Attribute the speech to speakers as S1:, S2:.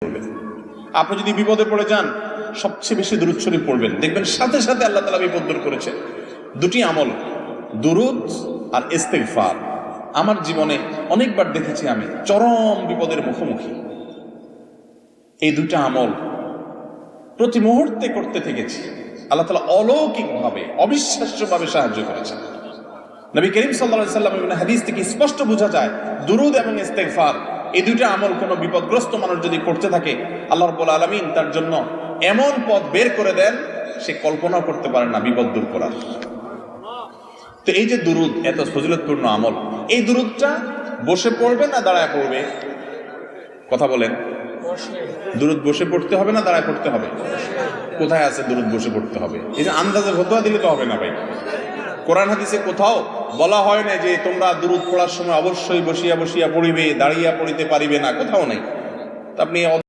S1: পড়বেন। আপনি যদি বিপদে পড়ে যান সবচেয়ে বেশি দুরূদ শরীফ পড়বেন, দেখবেন সাথে সাথে আল্লাহ তাআলা বিপদ দূর করেছে। দুটি আমল, দুরূদ আর ইস্তিগফার। আমার জীবনে অনেকবার দেখেছি আমি চরম বিপদের মুখোমুখি, এই দুটা আমল প্রতি মুহূর্তে করতে থেকেছি। আল্লাহ তাআলা অলৌকিকভাবে, অবিশ্বাস্যভাবে সাহায্য করেছেন। নবী করিম সাল্লাল্লাহু আলাইহি ওয়াসাল্লামের হাদিস থেকে স্পষ্ট বোঝা যায় দুরূদ এবং ইস্তিগফার এই দুইটা আমল কোনো বিপদগ্রস্ত মানুষ যদি করতে থাকে, আল্লাহ রাব্বুল আলামিন তার জন্য এমন পথ বের করে দেন সে কল্পনা করতে পারে না বিপদ দূর করার। তো এই যে দুরূদ এত ফজিলতপূর্ণ আমল, এই দুরূদটা বসে পড়বে না দাঁড়ায় পড়বে? কথা বলেন। দুরূদ বসে পড়তে হবে না দাঁড়ায় পড়তে হবে? কোথায় আছে দুরূদ বসে পড়তে হবে? এই যে আন্দাজে ফতোয়া দিলে তো হবে না ভাই। কোরআন হাদিসে কোথাও বলা হয় না যে তোমরা দুরূদ পড়ার সময় অবশ্যই বসিয়া বসিয়া পড়িবে, দাঁড়িয়া পড়িতে পারিবে না, কোথাও নাই। তো আপনি